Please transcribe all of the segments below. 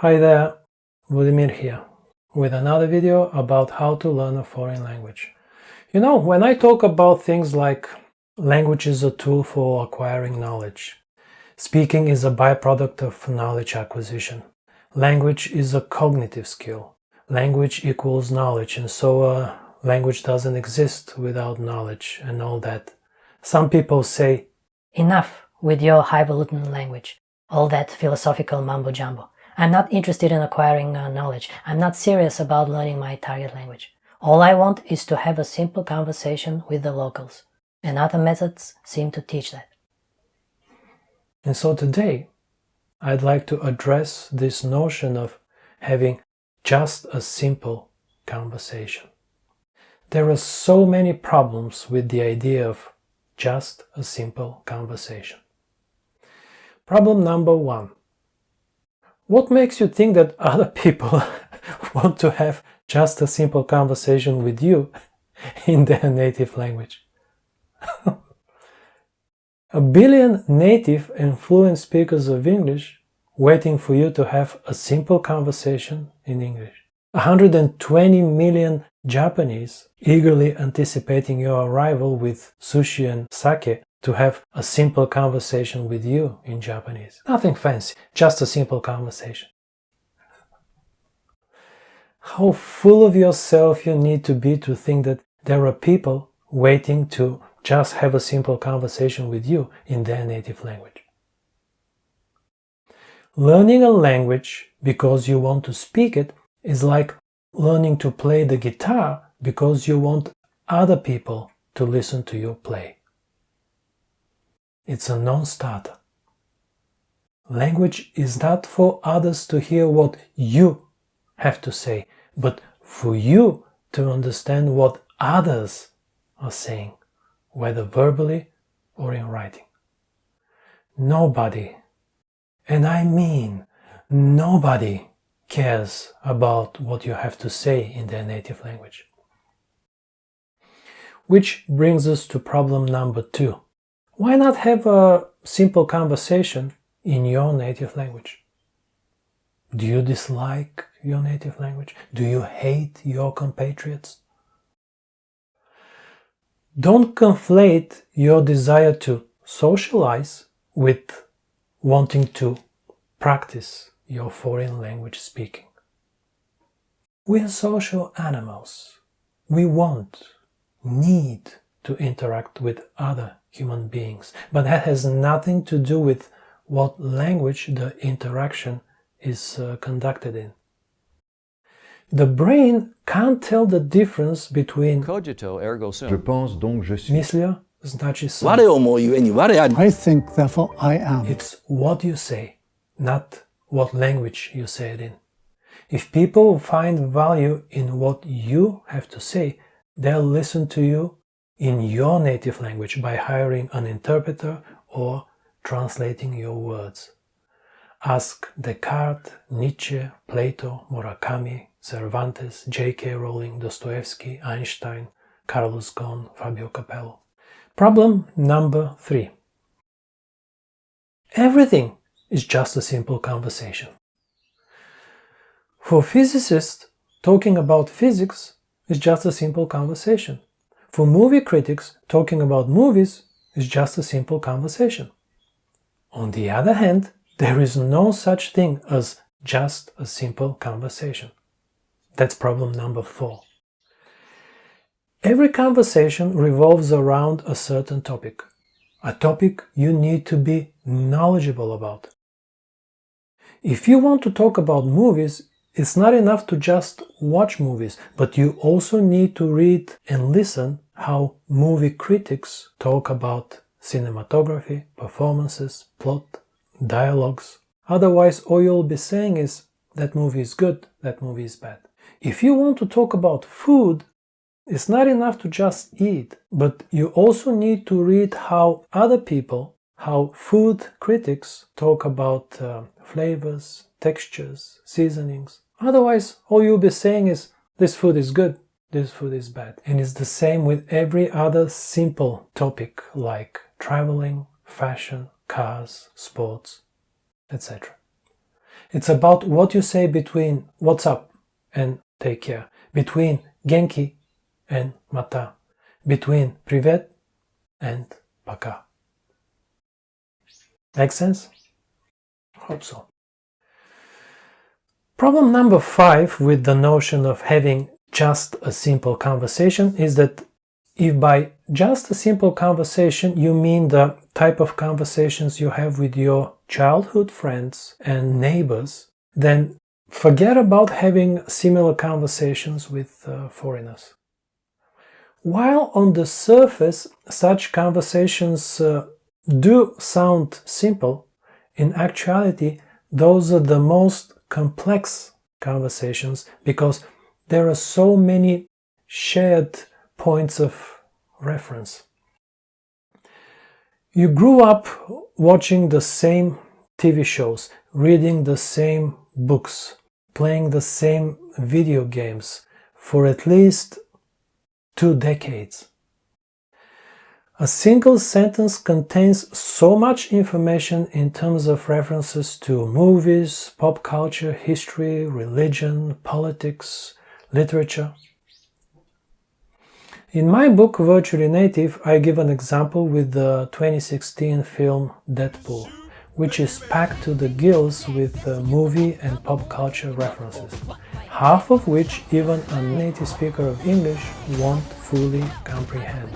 Hi there, Vladimir here, with another video about how to learn a foreign language. You know, when I talk about things like language is a tool for acquiring knowledge, speaking is a byproduct of knowledge acquisition, language is a cognitive skill, language equals knowledge, and so language doesn't exist without knowledge and all that. Some people say, enough with your highfalutin language, all that philosophical mumbo-jumbo. I'm not interested in acquiring knowledge. I'm not serious about learning my target language. All I want is to have a simple conversation with the locals, and other methods seem to teach that. And so today, I'd like to address this notion of having just a simple conversation. There are so many problems with the idea of just a simple conversation. Problem number one. What makes you think that other people want to have just a simple conversation with you in their native language? 1 billion native and fluent speakers of English waiting for you to have a simple conversation in English. 120 million Japanese eagerly anticipating your arrival with sushi and sake to have a simple conversation with you in Japanese. Nothing fancy, just a simple conversation. How full of yourself you need to be to think that there are people waiting to just have a simple conversation with you in their native language. Learning a language because you want to speak it is like learning to play the guitar because you want other people to listen to you play. It's a non-starter. Language is not for others to hear what you have to say, but for you to understand what others are saying, whether verbally or in writing. Nobody, and I mean nobody, cares about what you have to say in their native language. Which brings us to problem number 2. Why not have a simple conversation in your native language? Do you dislike your native language? Do you hate your compatriots? Don't conflate your desire to socialize with wanting to practice your foreign language speaking. We are social animals. We need to interact with other human beings, but that has nothing to do with what language the interaction is conducted in. The brain can't tell the difference between Cogito ergo sum. Je pense donc je suis. Myslio znaczy sam. I think, therefore I am. It's what you say, not what language you say it in. If people find value in what you have to say, they'll listen to you in your native language by hiring an interpreter or translating your words. Ask Descartes, Nietzsche, Plato, Murakami, Cervantes, J.K. Rowling, Dostoevsky, Einstein, Carlos Ghosn, Fabio Capello. Problem number 3. Everything is just a simple conversation. For physicists, talking about physics is just a simple conversation. For movie critics, talking about movies is just a simple conversation. On the other hand, there is no such thing as just a simple conversation. That's problem number 4. Every conversation revolves around a certain topic, a topic you need to be knowledgeable about. If you want to talk about movies, it's not enough to just watch movies, but you also need to read and listen how movie critics talk about cinematography, performances, plot, dialogues. Otherwise, all you'll be saying is, that movie is good, that movie is bad. If you want to talk about food, it's not enough to just eat, but you also need to read how other people, how food critics talk about flavors, textures, seasonings. Otherwise, all you'll be saying is, this food is good, this food is bad. And it's the same with every other simple topic like traveling, fashion, cars, sports, etc. It's about what you say between "what's up" and "take care", between "genki" and "mata", between "privet" and "пока". Make sense? Hope so. Problem number 5 with the notion of having just a simple conversation is that if by just a simple conversation you mean the type of conversations you have with your childhood friends and neighbors, then forget about having similar conversations with foreigners. While on the surface such conversations do sound simple, in actuality those are the most complex conversations because there are so many shared points of reference. You grew up watching the same TV shows, reading the same books, playing the same video games for at least 2 decades. A single sentence contains so much information in terms of references to movies, pop culture, history, religion, politics, literature. In my book Virtually Native, I give an example with the 2016 film Deadpool, which is packed to the gills with movie and pop culture references, half of which even a native speaker of English won't fully comprehend.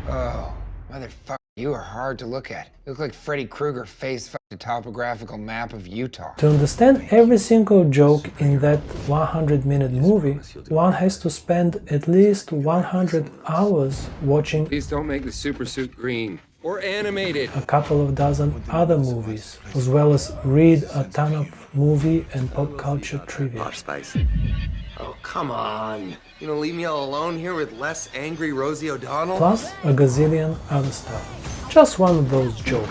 Oh, motherfucker, you are hard to look at. You look like Freddy Krueger face-fucked a topographical map of Utah. To understand every single joke in that 100-minute movie, one has to spend at least 100 hours watching Please don't make the super suit green or animated. a couple of dozen other movies, as well as read a ton of movie and pop culture trivia. Oh, come on. You gonna leave me all alone here with less angry Rosie O'Donnell? Plus a gazillion other stuff. Just one of those jokes.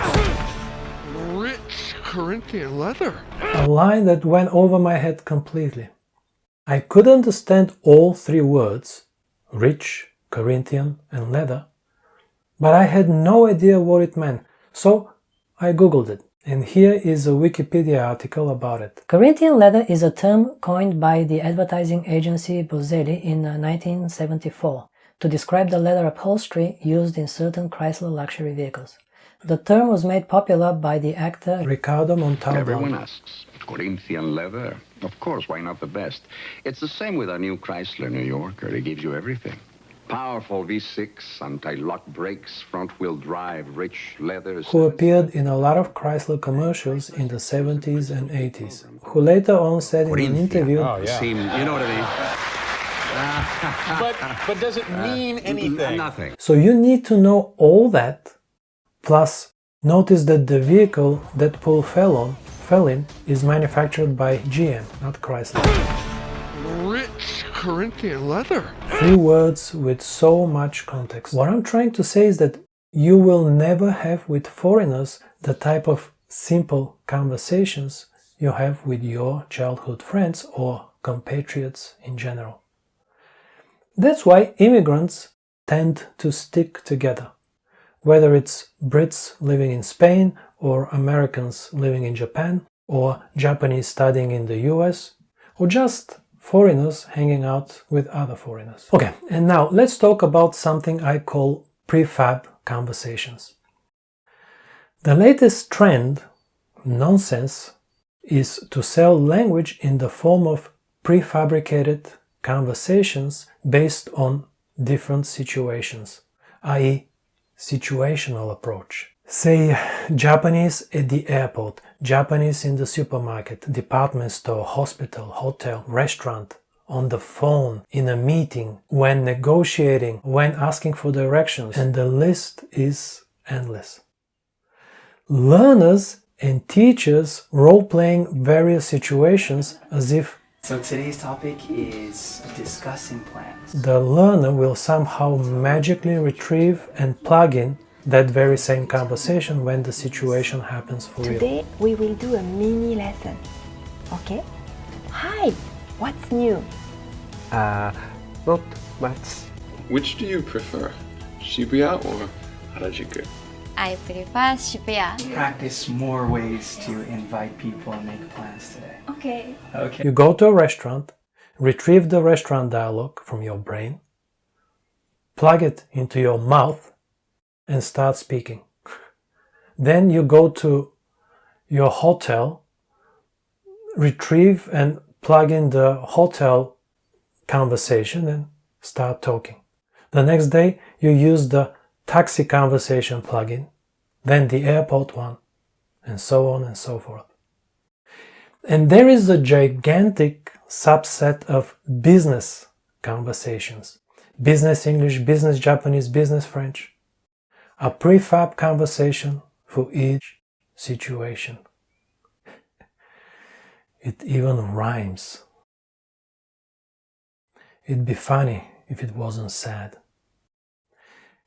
Rich Corinthian leather. A line that went over my head completely. I could understand all 3 words, rich, Corinthian, and leather, but I had no idea what it meant, so I googled it. And here is a Wikipedia article about it. Corinthian leather is a term coined by the advertising agency Boselli in 1974 to describe the leather upholstery used in certain Chrysler luxury vehicles. The term was made popular by the actor Ricardo Montalban. Everyone asks, Corinthian leather? Of course, why not the best? It's the same with our new Chrysler New Yorker. It gives you everything. Powerful V6, anti-lock brakes, front-wheel drive, rich leather. Who appeared in a lot of Chrysler commercials in the 70s and 80s, who later on said in an interview, You know what I mean? But does it mean anything? Nothing. so you need to know all that, plus notice that the vehicle Deadpool fell in is manufactured by GM, not Chrysler. Rich Corinthian leather. 3 words with so much context. What I'm trying to say is that you will never have with foreigners the type of simple conversations you have with your childhood friends or compatriots in general. That's why immigrants tend to stick together, whether it's Brits living in Spain or Americans living in Japan or Japanese studying in the US or just foreigners hanging out with other foreigners. Okay, and now let's talk about something I call prefab conversations. The latest trend, nonsense, is to sell language in the form of prefabricated conversations based on different situations, i.e. situational approach. Say Japanese at the airport, Japanese in the supermarket, department store, hospital, hotel, restaurant, on the phone, in a meeting, when negotiating, when asking for directions, and the list is endless. Learners and teachers role-playing various situations as if So today's topic is discussing plans. the learner will somehow magically retrieve and plug in that very same conversation when the situation happens for real. Today we will do a mini lesson. Okay? Hi, what's new? Not much. Which do you prefer, Shibuya or Harajuku? I prefer Shibuya. Practice more ways to invite people and make plans today. Okay. Okay. You go to a restaurant, retrieve the restaurant dialogue from your brain, plug it into your mouth, and start speaking. Then you go to your hotel, retrieve and plug in the hotel conversation and start talking. The next day you use the taxi conversation plugin, then the airport one, and so on and so forth. And there is a gigantic subset of business conversations. Business English, business Japanese, business French. A prefab conversation for each situation. It even rhymes. It'd be funny if it wasn't sad.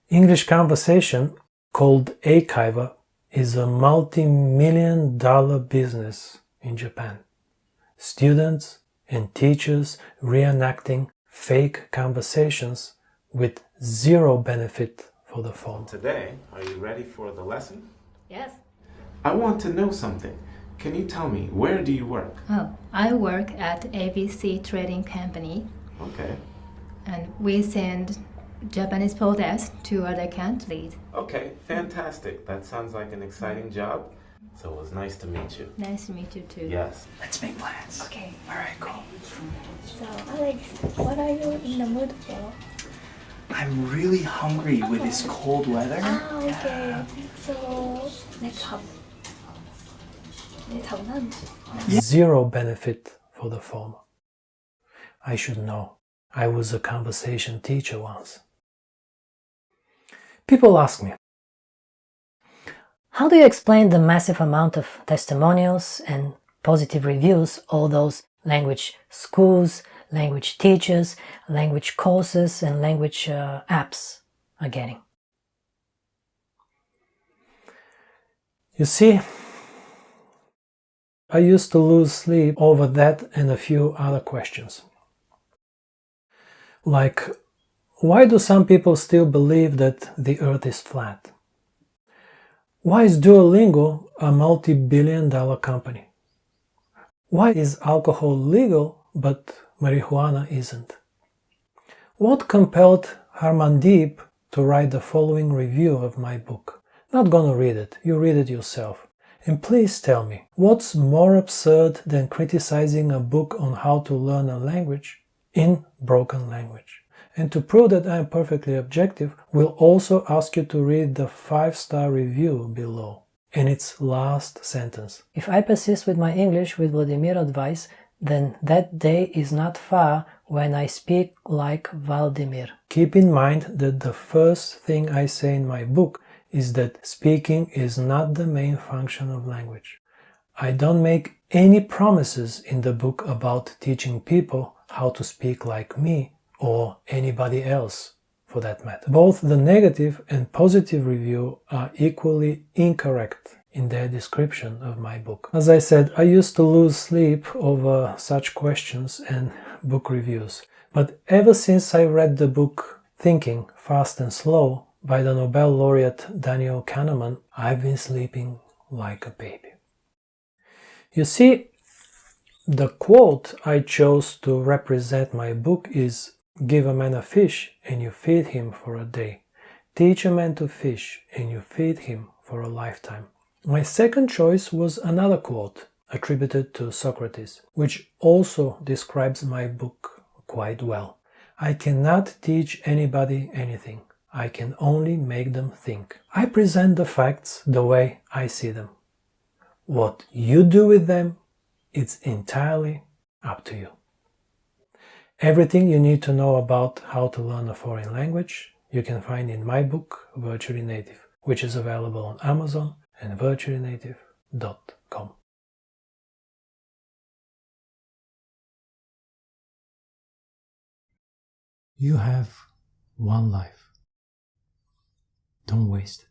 English conversation, called eikaiwa, is a multi-million-dollar business in Japan. Students and teachers reenacting fake conversations with zero benefit for the former. Today, are you ready for the lesson? Yes. I want to know something. Can you tell me, where do you work? Oh, I work at ABC Trading Company. Okay. And we send Japanese products to other countries. Okay, fantastic. That sounds like an exciting job. So it was nice to meet you. Nice to meet you too. Yes. Let's make plans. Okay. All right, cool. So, Alex, what are you in the mood for? I'm really hungry with this cold weather. Okay. So, let's have lunch. Zero benefit for the former. I should know. I was a conversation teacher once. People ask me, how do you explain the massive amount of testimonials and positive reviews all those language schools, language teachers, language courses, and language apps are getting? You see, I used to lose sleep over that and a few other questions. Like, why do some people still believe that the earth is flat? Why is Duolingo a multi-billion-dollar company? Why is alcohol legal but marijuana isn't? What compelled Harmandeep to write the following review of my book? Not gonna read it, you read it yourself. And please tell me, what's more absurd than criticizing a book on how to learn a language in broken language? And to prove that I am perfectly objective, we'll also ask you to read the 5-star review below, in its last sentence. If I persist with my English with Vladimir advice, then that day is not far when I speak like Vladimir. Keep in mind that the first thing I say in my book is that speaking is not the main function of language. I don't make any promises in the book about teaching people how to speak like me or anybody else, for that matter. Both the negative and positive review are equally incorrect in their description of my book. As I said, I used to lose sleep over such questions and book reviews. But ever since I read the book Thinking, Fast and Slow by the Nobel laureate Daniel Kahneman, I've been sleeping like a baby. You see, the quote I chose to represent my book is, "Give a man a fish and you feed him for a day. Teach a man to fish and you feed him for a lifetime." My second choice was another quote attributed to Socrates, which also describes my book quite well. "I cannot teach anybody anything. I can only make them think. I present the facts the way I see them. What you do with them, it's entirely up to you." Everything you need to know about how to learn a foreign language you can find in my book, Virtually Native, which is available on Amazon and virtuallynative.com. You have one life. Don't waste it.